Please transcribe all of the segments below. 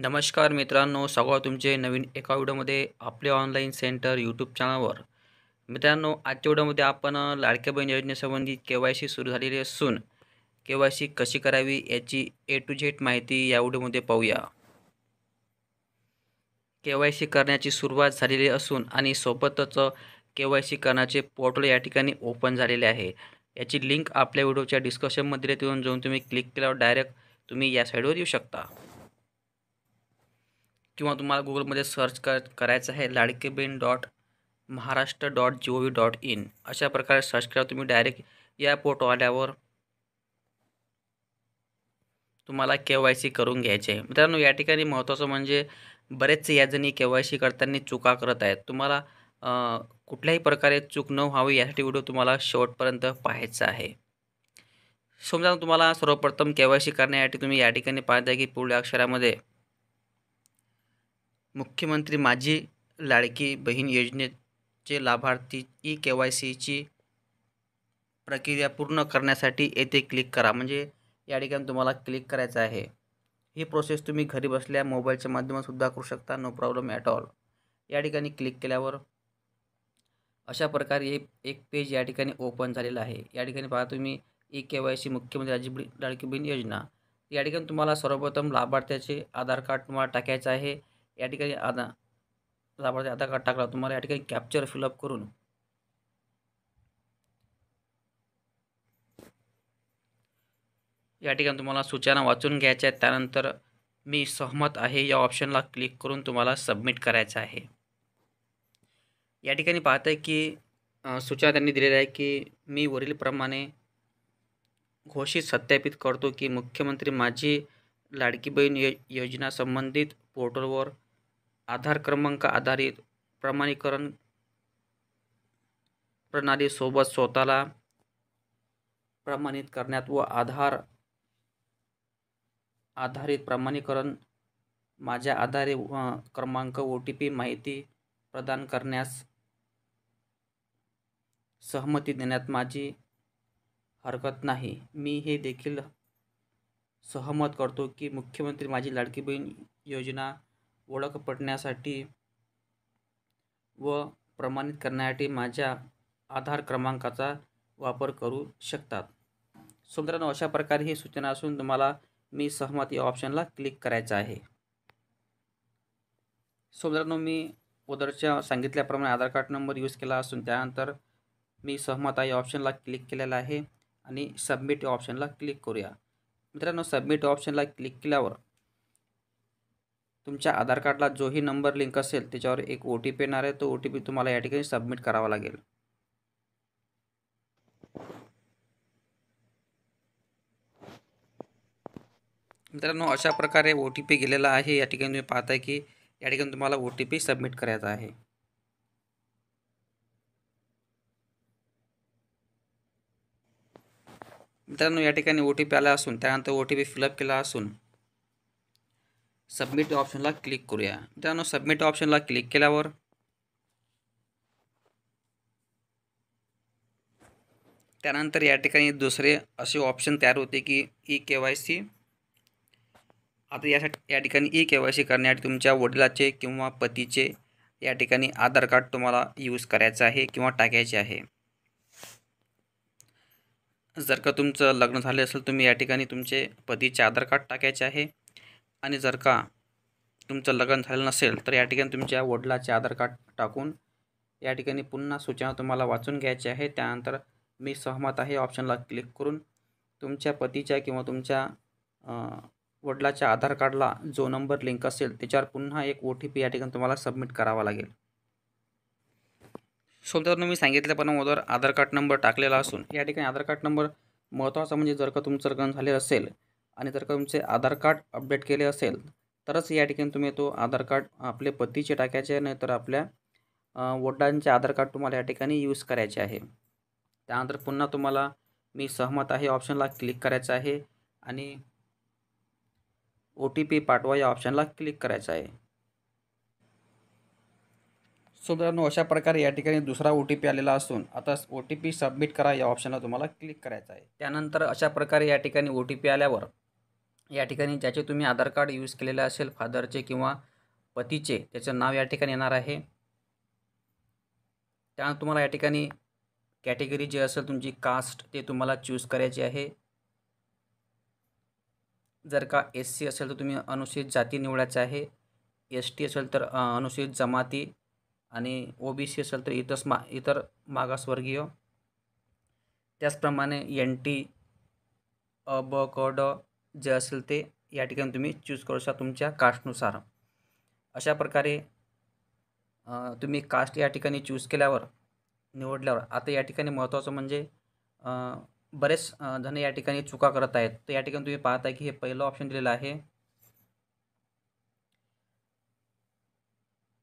नमस्कार मित्रांनो, स्वागत तुमचे नवीन एका व्हिडिओमध्ये आपले ऑनलाईन सेंटर यूट्यूब चॅनलवर. मित्रांनो, आजच्या व्हिडिओमध्ये आपण लाडक्या बहीण योजनेसंबंधी के.वाय.सी सुरू झालेली असून के.वाय.सी कशी करावी याची ए टू झेड माहिती या व्हिडिओमध्ये पाहूया. के.वाय.सी करण्याची सुरुवात झालेली असून आणि सोबतच के.वाय.सी करण्याचे पोर्टल या ठिकाणी ओपन झालेले आहे. याची लिंक आपल्या व्हिडिओच्या डिस्क्रिप्शनमध्ये देऊन जाऊन तुम्ही क्लिक केल्यावर डायरेक्ट तुम्ही या साईडवर येऊ शकता. किंवा तुम्हाला गुगलमध्ये सर्च करायचं आहे ladkebin.maharashtra.gov.in अशा प्रकारे सर्च करा. तुम्ही डायरेक्ट या पोर्टल आल्यावर तुम्हाला के.वाय.सी करून घ्यायचे आहे. मित्रांनो, या ठिकाणी महत्त्वाचं म्हणजे बरेचसे याजणी के.वाय.सी करताना चुका करत आहेत. तुम्हाला कुठल्याही प्रकारे चूक न व्हावी यासाठी व्हिडिओ तुम्हाला शेवटपर्यंत पाहायचा आहे. समजा तुम्हाला सर्वप्रथम के.वाय.सी करण्यासाठी तुम्ही या ठिकाणी पाहता की पुढल्या अक्षरामध्ये मुख्यमंत्री माझी लाडकी बहीण योजनेचे लाभार्थी के.वाय.सीची प्रक्रिया पूर्ण करण्यासाठी येथे क्लिक करा. म्हणजे या ठिकाणी तुम्हाला क्लिक करायचं आहे. ही प्रोसेस तुम्ही घरी बसल्या मोबाईलच्या माध्यमातूनसुद्धा करू शकता, नो प्रॉब्लेम ॲट ऑल. या ठिकाणी क्लिक केल्यावर अशा प्रकारे एक पेज या ठिकाणी ओपन झालेलं आहे. या ठिकाणी पहा तुम्ही के.वाय.सी मुख्यमंत्री माझी लाडकी बहीण योजना. या ठिकाणी तुम्हाला सर्वप्रथम लाभार्थ्याचे आधार कार्ड तुम्हाला टाकायचं आहे. या ठिकाणी लाभार्थी आधार कार्ड टाकला तुम्हाला या ठिकाणी कॅप्चर फिलअप करून या ठिकाणी तुम्हाला सूचना वाचून घ्यायच्या आहेत. त्यानंतर मी सहमत आहे या ऑप्शनला क्लिक करून तुम्हाला सबमिट करायचं आहे. या ठिकाणी पाहताय की सूचना त्यांनी दिलेली आहे की मी वरीलप्रमाणे घोषित सत्यापित करतो की मुख्यमंत्री माझी लाडकी बहीण योजना संबंधित पोर्टलवर आधार क्रमांक आधारित प्रमाणीकरण प्रणालीसोबत स्वतःला प्रमाणित करण्यात व आधार आधारित प्रमाणीकरण माझ्या आधार क्रमांक OTP माहिती प्रदान करण्यास सहमती देण्यात माझी हरकत नाही. मी हे देखील सहमत करतो की मुख्यमंत्री माझी लाडकी बहीण योजना ओळख पटण्यासाठी व प्रमाणित करण्यासाठी माझ्या आधार क्रमांकाचा वापर करू शकतात. सो मित्रांनो, अशा प्रकारे ही सूचना असून तुम्हाला मी सहमत या ऑप्शनला क्लिक करायचं आहे. सो मित्रांनो, मी अगोदरच्या सांगितल्याप्रमाणे आधार कार्ड नंबर यूज केला असून त्यानंतर मी सहमत आहे या ऑप्शनला क्लिक केलेला आहे आणि सबमिट या ऑप्शनला क्लिक करूया. मित्रांनो, सबमिट ऑप्शनला क्लिक केल्यावर तुमच्या आधार कार्डला जोही नंबर लिंक असेल त्याच्यावर एक OTP येणार आहे. तो OTP तुम्हाला या ठिकाणी सबमिट करावा लागेल. मित्रांनो, अशा प्रकारे OTP गेलेला आहे. या ठिकाणी तुम्ही पाहताय की या ठिकाणी तुम्हाला OTP सबमिट करायचा आहे. मित्रांनो, या ठिकाणी OTP आला असून त्यानंतर OTP फिलअप केला असून सबमिट ऑप्शनला क्लिक करूया. मित्रांनो, सबमिट ऑप्शनला क्लिक केल्यावर त्यानंतर या ठिकाणी दुसरे असे ऑप्शन तयार होते की के.वाय.सी. आता या ठिकाणी के.वाय.सी करण्यासाठी तुमच्या वडिलाचे किंवा पतीचे या ठिकाणी आधार कार्ड तुम्हाला यूज करायचं आहे किंवा टाकायचे आहे. जर का तुमचं लग्न झाले असेल तुम्ही या ठिकाणी तुमचे पतीचे आधार कार्ड टाकायचे आहे आणि जर का तुमचं लग्न झालं नसेल तर या ठिकाणी तुमच्या वडिलाचे आधार कार्ड टाकून या ठिकाणी पुन्हा सूचना तुम्हाला वाचून घ्यायची आहे. त्यानंतर मी सहमत आहे ऑप्शनला क्लिक करून तुमच्या पतीच्या किंवा तुमच्या वडिलाच्या आधार कार्डला जो नंबर लिंक असेल त्याच्यावर पुन्हा एक OTP या ठिकाणी तुम्हाला सबमिट करावा लागेल. सो तर मी सांगितल्याप्रमाणे अगोदर आधार कार्ड नंबर टाकलेला असून या ठिकाणी आधार कार्ड नंबर महत्त्वाचा म्हणजे जर का तुमचं लग्न झाले असेल आणि जर का तुमचे आधार कार्ड अपडेट केले असेल तरच या ठिकाणी तुम्ही तो आधार कार्ड आपले पतीचे टाकायचे, नाही तर आपल्या वडिलांचे आधार कार्ड तुम्हाला या ठिकाणी यूज करायचे आहे. त्यानंतर पुन्हा तुम्हाला मी सहमत आहे ऑप्शनला क्लिक करायचं आहे आणि OTP पाठवा या ऑप्शनला क्लिक करायचं आहे. सो मित्रांनो, अशा प्रकारे या ठिकाणी दुसरा OTP आलेला असून आता OTP सबमिट करा या ऑप्शनला तुम्हाला क्लिक करायचं आहे. त्यानंतर अशा प्रकारे या ठिकाणी OTP आल्यावर या ठिकाणी ज्याचे तुम्ही आधार कार्ड यूज केलेलं असेल फादरचे किंवा पतीचे, त्याचं नाव या ठिकाणी येणार आहे. त्यानंतर तुम्हाला या ठिकाणी कॅटेगरी जे असेल तुमची कास्ट ते तुम्हाला चूज करायची आहे. जर का SC असेल तर तुम्ही अनुसूचित जाती निवडायचं आहे. ST असेल तर अनुसूचित जमाती आणि OBC असेल तर इतर मागासवर्गीय. त्याचप्रमाणे NT, B, K, D जे असेल ते या ठिकाणी तुम्ही चूज करू शकता तुमच्या कास्टनुसार. अशा प्रकारे तुम्ही कास्ट या ठिकाणी चूज केल्यावर निवडल्यावर आता या ठिकाणी महत्त्वाचं म्हणजे बरेच जण या ठिकाणी चुका करत आहेत. तर या ठिकाणी तुम्ही पाहताय की हे पहिलं ऑप्शन दिलेलं आहे,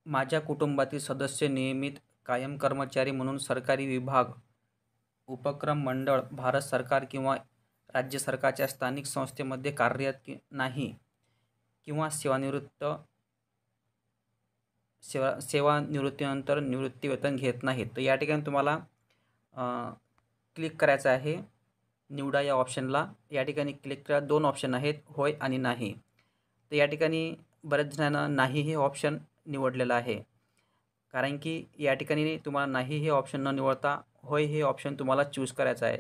माझ्या कुटुंबातील सदस्य नियमित कायम कर्मचारी म्हणून सरकारी विभाग, उपक्रम मंडळ, भारत सरकार किंवा राज्य सरकारच्या स्थानिक संस्थेमध्ये कार्यरत नाही किंवा सेवानिवृत्तीनंतर निवृत्तीवेतन घेत नाहीत. तर या ठिकाणी तुम्हाला क्लिक करायचं आहे निवडा या ऑप्शनला. या ठिकाणी क्लिक करा. 2 ऑप्शन आहेत, होय आणि नाही. तर या ठिकाणी बऱ्याच जणांना नाही हे ऑप्शन निवडलेलं आहे, कारण की या ठिकाणी तुम्हाला नाही हे ऑप्शन न निवडता होय हे ऑप्शन तुम्हाला चूज करायचं आहे.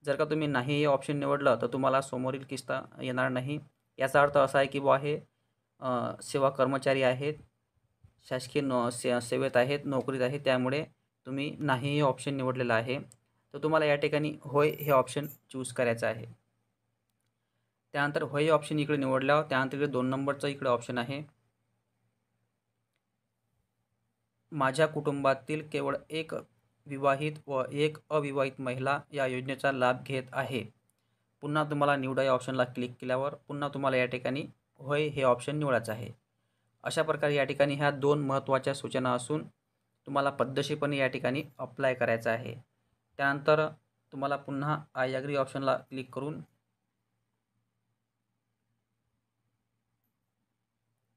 जर का तुम्ही नाही हे ऑप्शन निवडलं तर तुम्हाला समोरील किस्ता येणार नाही. याचा अर्थ असा आहे की बुवा हे सेवा कर्मचारी आहेत, शासकीय सेवेत आहेत, नोकरीत आहेत, त्यामुळे तुम्ही नाही हे ऑप्शन निवडलेलं आहे. तर तुम्हाला या ठिकाणी होय हे ऑप्शन चूज करायचं आहे. त्यानंतर होय हे ऑप्शन इकडे निवडल्यावर त्यानंतर इकडे 2 नंबरचं इकडे ऑप्शन आहे, माझ्या कुटुंबातील केवळ एक विवाहित व एक अविवाहित महिला या योजनेचा लाभ घेत आहे. पुन्हा तुम्हाला निवडा या ऑप्शनला क्लिक केल्यावर पुन्हा तुम्हाला या ठिकाणी होय हे ऑप्शन निवडायचं आहे. अशा प्रकारे या ठिकाणी ह्या 2 महत्त्वाच्या सूचना असून तुम्हाला पद्धतशीरपणे या ठिकाणी अप्लाय करायचं आहे. त्यानंतर तुम्हाला पुन्हा आय ॲग्री ऑप्शनला क्लिक करून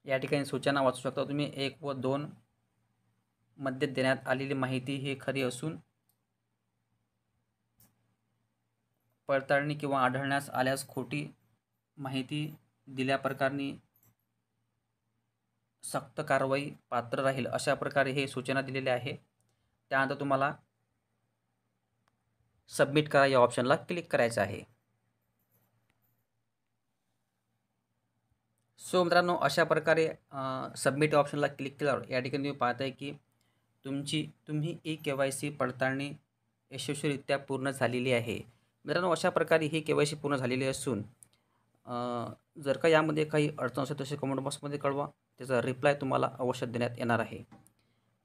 या ठिकाणी सूचना वाचू शकता तुम्ही. 1 व 2 मध्ये देण्यात आलेली माहिती ही खरी असून पडताळणी किंवा आढळण्यास आल्यास खोटी माहिती दिल्याप्रकरणी सक्त कारवाई पात्र राहील. अशा प्रकारे हे सूचना दिलेली आहे. त्यानंतर तुम्हाला सबमिट करा या ऑप्शनला क्लिक करायचं आहे. सो मित्रांनो, अशा प्रकारे सबमिट ऑप्शनला क्लिक केल्यावर या ठिकाणी तुम्ही पाहताय की तुम्ही KYC पडताळणी यशस्वीरित्या पूर्ण झालेली आहे. मित्रांनो, अशा प्रकारे ही KYC पूर्ण झालेली असून जर का यामध्ये काही अडचण असेल तसे कमेंट बॉक्समध्ये कळवा. त्याचा रिप्लाय तुम्हाला अवश्य देण्यात येणार आहे.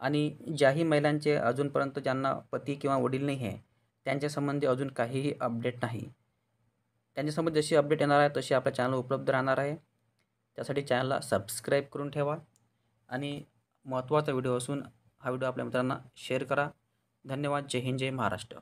आणि ज्याही महिलांचे अजूनपर्यंत ज्यांना पती किंवा वडील नाही आहे त्यांच्यासंबंधी अजून काहीही अपडेट नाही, त्यांच्यासंबंधी जशी अपडेट येणार आहे तशी आपल्या चॅनलवर उपलब्ध राहणार आहे. त्यासाठी चॅनलला सबस्क्राईब करून ठेवा आणि महत्त्वाचा व्हिडिओ असून हा व्हिडिओ आपल्या मित्रांना शेअर करा. धन्यवाद. जय हिंद, जय महाराष्ट्र.